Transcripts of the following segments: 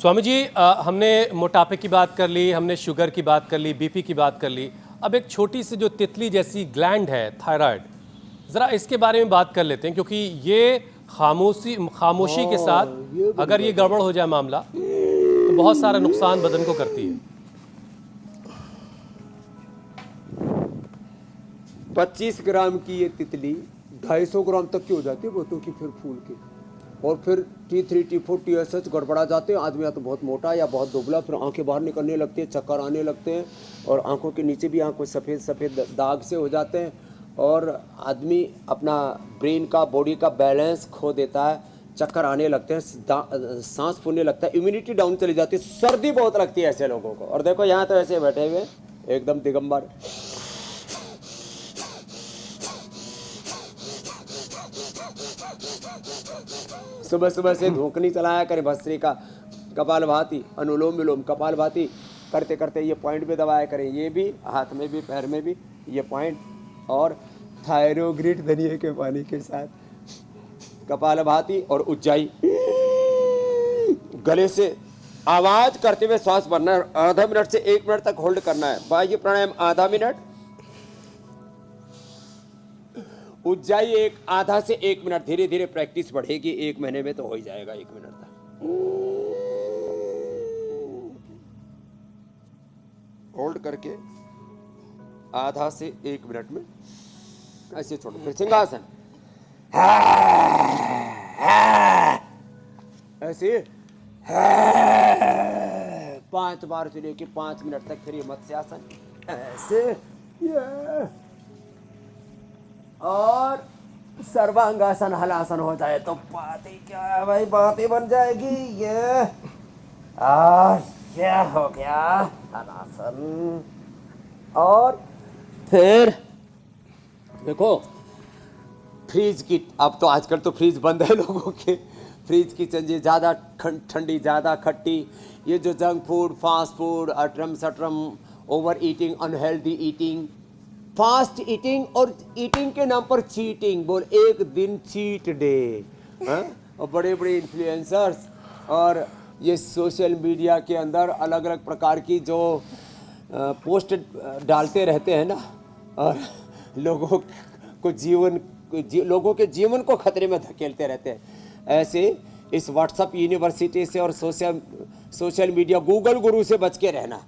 स्वामी जी, हमने मोटापे की बात कर ली, हमने शुगर की बात कर ली, बीपी की बात कर ली। अब एक छोटी सी जो तितली जैसी ग्लैंड है, थायराइड, ज़रा इसके बारे में बात कर लेते हैं, क्योंकि ये खामोशी के साथ ये बड़ी अगर ये बात है। गड़बड़ हो जाए मामला तो बहुत सारा नुकसान बदन को करती है। 25 ग्राम की ये तितली 250 ग्राम तक की हो जाती है बोतों की, फिर फूल की। और फिर T3 T4 TSH गड़बड़ा जाते हैं। आदमी या तो बहुत मोटा या बहुत दुबला, फिर आंखें बाहर निकलने लगती हैं, चक्कर आने लगते हैं, और आंखों के नीचे भी आंखों सफ़ेद सफ़ेद दाग से हो जाते हैं, और आदमी अपना ब्रेन का, बॉडी का बैलेंस खो देता है, चक्कर आने लगते हैं, सांस फूलने लगता है, इम्यूनिटी डाउन चली जाती है, सर्दी बहुत लगती है ऐसे लोगों को। और देखो यहाँ तो ऐसे बैठे हुए एकदम दिगंबर। सुबह सुबह से धूकनी चलाया करे भस्त्रिका, कपालभाति, अनुलोम विलोम, कपालभाति करते करते ये पॉइंट पे दबाया करें, ये भी हाथ में भी पैर में भी ये पॉइंट, और थायरोग्रिड धनिए के पानी के साथ कपालभाति और उज्जाई। गले से आवाज करते हुए श्वास भरना है। आधा मिनट से 1 मिनट तक होल्ड करना है। बाह्य प्राणायाम आधा मिनट, उज्जाई आधा से 1 मिनट। धीरे धीरे प्रैक्टिस बढ़ेगी, 1 महीने में तो हो ही जाएगा 1 मिनट तक। होल्ड करके आधा से 1 मिनट में ऐसे छोड़ो। फिर सिंहासन ऐसे 5 बार से लेके 5 मिनट तक। फिर ये मत्स्यासन ऐसे, ये और सर्वांगासन हलासन हो जाए तो बात ही क्या है भाई, बात ही बन जाएगी। ये हो गया हलासन। और फिर देखो फ्रीज की, अब तो आजकल तो फ्रीज बंद है लोगों के। फ्रीज की चीजें ज़्यादा ठंडी, ज़्यादा खट्टी, ये जो जंक फूड, फास्ट फूड, अटरम सटरम, over eating, unhealthy eating, fast eating, और ईटिंग के नाम पर चीटिंग, बोल एक दिन चीट डे। और बड़े बड़े इन्फ्लुएंसर्स और ये सोशल मीडिया के अंदर अलग अलग प्रकार की जो पोस्ट डालते रहते हैं ना, और लोगों के जीवन को खतरे में धकेलते रहते हैं। ऐसे इस व्हाट्सएप यूनिवर्सिटी से और सोशल मीडिया गूगल गुरु से बच के रहना।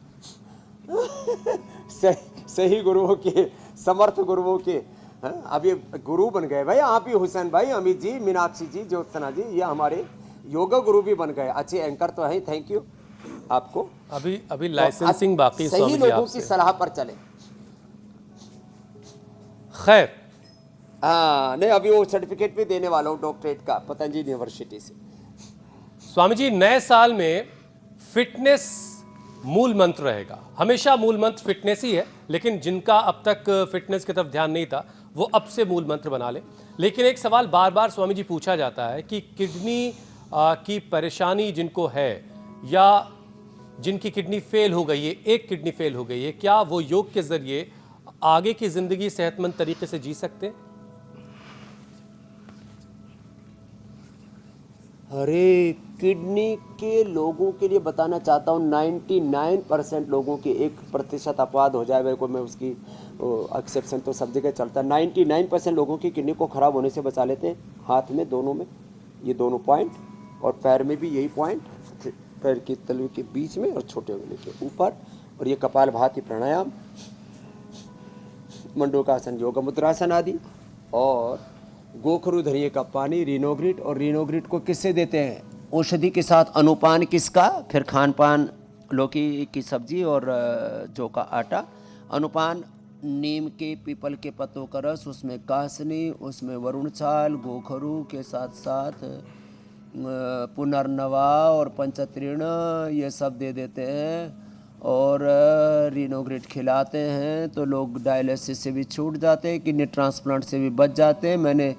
सही गुरुओं के, समर्थ गुरुओं के। अब ये गुरु बन गए भाई, आप ही हुसैन भाई, अमित जी, मीनाक्षी जी, ज्योत्सना जी, ये हमारे योगा गुरु भी बन गए। अच्छे एंकर तो है, थैंक यू आपको। अभी लाइसेंसिंग बाकी, सही लोगों की सलाह पर चले। खैर, नहीं, अभी वो सर्टिफिकेट भी देने वाला हूँ डॉक्टरेट का पतंजलि यूनिवर्सिटी से। स्वामी जी, नए साल में फिटनेस मूल मंत्र रहेगा। हमेशा मूल मंत्र फिटनेस ही है, लेकिन जिनका अब तक फिटनेस की तरफ ध्यान नहीं था वो अब से मूल मंत्र बना ले। लेकिन एक सवाल बार बार स्वामी जी पूछा जाता है कि किडनी की परेशानी जिनको है, या जिनकी किडनी फेल हो गई है, एक किडनी फेल हो गई है, क्या वो योग के जरिए आगे की जिंदगी सेहतमंद तरीके से जी सकते हैं? अरे किडनी के लोगों के लिए बताना चाहता हूँ, 99% लोगों की, 1% अपवाद हो जाए कोई, मैं उसकी एक्सेप्शन तो सब जगह चलता है। 99% लोगों की किडनी को खराब होने से बचा लेते हैं। हाथ में दोनों में ये दोनों पॉइंट, और पैर में भी यही पॉइंट, पैर की तलवे के बीच में और छोटे उंगली के ऊपर। और ये कपालभाति प्राणायाम, मंडूकासन, योग मुद्रासन आदि, और गोखरू धनिए का पानी, रीनोग्रिड। और रीनोग्रिड को किससे देते हैं? औषधि के साथ। अनुपान किसका? फिर खान पान, लौकी की सब्जी और जौ का आटा। अनुपान नीम के, पीपल के पत्तों का रस, उसमें कासनी, उसमें वरुण छाल, गोखरू के साथ साथ पुनर्नवा और पंचत्रिण, ये सब दे देते हैं। और रीनोग्रिड खिलाते हैं तो लोग डायलिसिस से भी छूट जाते हैं, किडनी ट्रांसप्लांट से भी बच जाते हैं। मैंने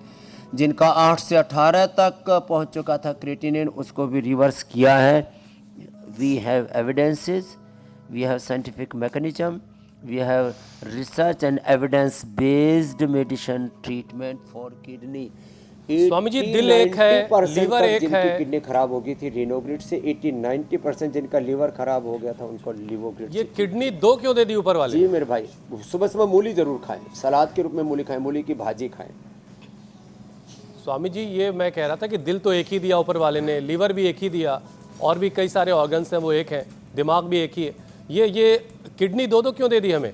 जिनका 8 से 18 तक पहुंच चुका था क्रिएटिनिन, उसको भी रिवर्स किया है। We have evidences, we have scientific mechanism, we have research and evidence based medicine treatment for kidney. Swami ji, दिल एक है, 80-90% लीवर तक एक जिनकी है। किडनी खराब हो गई थी रिनोग्रिड से, 80-90% जिनका लीवर खराब हो गया था उनको लिवोग्रिड ये से। किडनी 2 क्यों दे दी ऊपर वाले? जी मेरे भाई, सुबह सुबह मूली जरूर खाएं, सलाद के रूप में मूली खाएं, मूली की भाजी खाएं। स्वामी जी, ये मैं कह रहा था कि दिल तो एक ही दिया ऊपर वाले ने, लीवर भी एक ही दिया, और भी कई सारे ऑर्गन्स हैं वो एक हैं, दिमाग भी एक ही है, ये किडनी 2 क्यों दे दी हमें?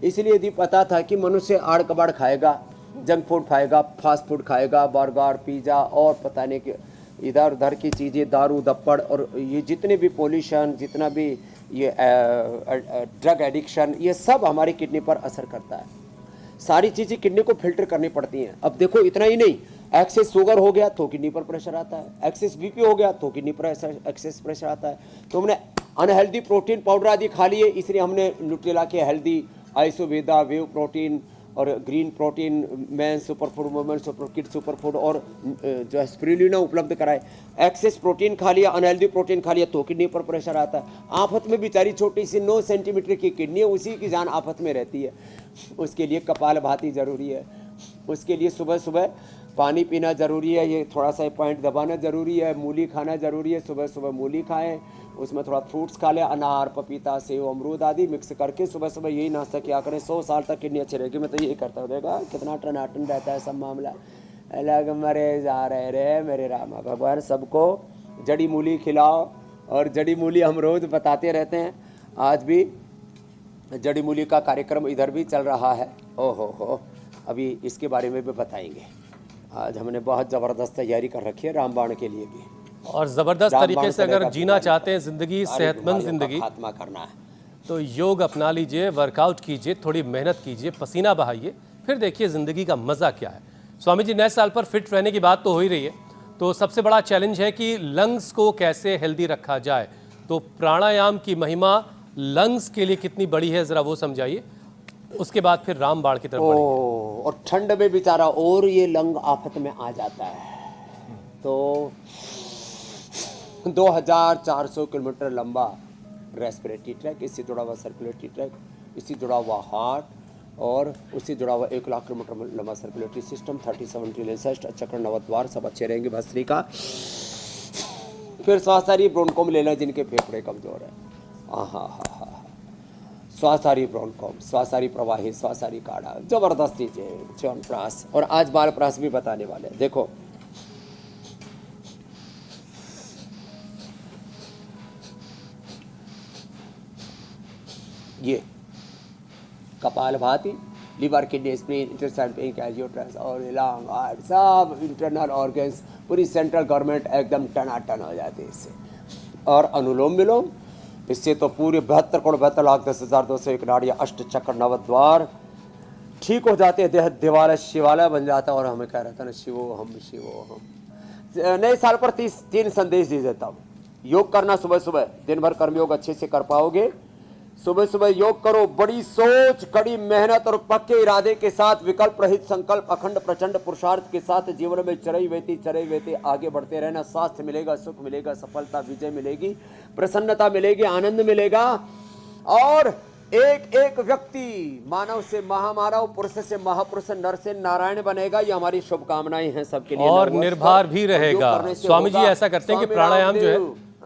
इसलिए यदि पता था कि मनुष्य आड़ कबाड़ खाएगा, जंक फूड खाएगा, फास्ट फूड खाएगा, बर्गर, पिज़्ज़ा और पता नहीं कि इधर उधर की चीज़ें, दारू दप्पड़ और ये जितने भी पोल्यूशन, जितना भी ये ड्रग एडिक्शन, ये सब हमारी किडनी पर असर करता है। सारी चीज़ें किडनी को फिल्टर करनी पड़ती हैं। अब देखो, इतना ही नहीं, एक्सेस शुगर हो गया तो किडनी पर प्रेशर आता है, एक्सेस बीपी हो गया तो किडनी पर एक्सेस प्रेशर आता है। तो हमने अनहेल्दी प्रोटीन पाउडर आदि खा लिए, इसलिए हमने न्यूट्रेला के हेल्दी आइसोवेदा, वेव प्रोटीन और green protein, man super food, women super kid super food और जो है स्पिरुलिना उपलब्ध कराए। एक्सेस प्रोटीन खा लिया, अनहेल्दी प्रोटीन खा लिया तो किडनी पर प्रेशर आता है। आफत में बेचारी छोटी सी 9 सेंटीमीटर की किडनी है, उसी की जान आफत में रहती है। उसके लिए कपालभाति ज़रूरी है, उसके लिए सुबह सुबह पानी पीना ज़रूरी है, ये थोड़ा सा पॉइंट दबाना ज़रूरी है, मूली खाना ज़रूरी है, सुबह सुबह मूली खाएं, उसमें थोड़ा फ्रूट्स खा लें, अनार, पपीता, सेव, अमरूद आदि मिक्स करके सुबह सुबह यही नाश्ता किया करें। 100 साल तक किडनी अच्छी रहेगी। मैं तो यही करता हूँ। देखा कितना टनाटन रहता है सब मामला, अलग मरे जा रहे रे मेरे रामा भगवान। सबको जड़ी मूली खिलाओ, और जड़ी मूली हम रोज़ बताते रहते हैं, आज भी जड़ी मूली का कार्यक्रम इधर भी चल रहा है। ओहो, अभी इसके बारे में भी बताएंगे। आज हमने बहुत ज़बरदस्त तैयारी कर रखी है रामबाण के लिए भी, और ज़बरदस्त तरीके से अगर जीना चाहते हैं ज़िंदगी, सेहतमंद ज़िंदगी, खात्मा करना है तो योग अपना लीजिए, वर्कआउट कीजिए, थोड़ी मेहनत कीजिए, पसीना बहाइए, फिर देखिए ज़िंदगी का मज़ा क्या है। स्वामी जी, नए साल पर फिट रहने की बात तो हो ही रही है, तो सबसे बड़ा चैलेंज है कि लंग्स को कैसे हेल्दी रखा जाए। तो प्राणायाम की महिमा लंग्स के लिए कितनी बड़ी है, ज़रा वो समझाइए, उसके बाद फिर रामबाण की तरफ बढ़ेंगे। और ठंड में बेचारा और ये लंग आफत में आ जाता है। तो 2400 किलोमीटर लंबा रेस्पिरेटरी ट्रैक, इससे जुड़ा हुआ सर्कुलेटरी ट्रैक, इससे जुड़ा हुआ हार्ट, और उससे जुड़ा हुआ 1 लाख किलोमीटर लंबा सर्कुलेटरी सिस्टम, 37 ट्रिलियन सेस्ट, चक्र, नवद्वार, सब अच्छे रहेंगे भस्त्री का। फिर श्वासारी ब्रोनकोम लेना जिनके फेफड़े कमजोर है। हाँ, श्वासारी ब्रोनकोम, श्वासारी प्रवाही, श्वासारी काढ़ा, जबरदस्त चीजें, च्यवनप्राश, और आज बालप्राश भी बताने वाले हैं। देखो ये kapalbhati, liver, kidney, spleen, intestine, pancreas और लंग, हार्ट, सब इंटरनल ऑर्गन्स, पूरी सेंट्रल गवर्नमेंट एकदम टनाटन हो जाती है इससे। और अनुलोम विलोम, इससे तो पूरे 72,72,10,201 नाड़ियाँ, अष्ट चक्र, नवद्वार ठीक हो जाते हैं, देह दिवालय शिवालय बन जाता है। और हमें कह रहा था ना, शिवोहम शिवोहम। नए साल पर 3 संदेश दिए देता हूँ। योग करना सुबह सुबह, दिन भर कर्मयोग अच्छे से कर पाओगे। सुबह सुबह योग करो, बड़ी सोच, कड़ी मेहनत और पक्के इरादे के साथ, विकल्प रहित संकल्प, अखंड प्रचंड पुरुषार्थ के साथ जीवन में चरई वेती आगे बढ़ते रहना। स्वास्थ्य मिलेगा, सुख मिलेगा, सफलता, विजय मिलेगी, प्रसन्नता मिलेगी, आनंद मिलेगा। और एक एक व्यक्ति मानव से महामानव, पुरुष से महापुरुष, नर से नारायण बनेगा। ये हमारी शुभकामनाएं हैं सबके लिए। और निर्भर भी रहेगा। स्वामी जी ऐसा करते हैं कि प्राणायाम जो है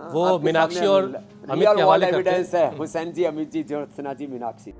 वो मीनाक्षी और अमित के हवाले करते हैं। एविडेंस है, हुसैन जी, अमित जी, ज्योत्सना जी, मीनाक्षी।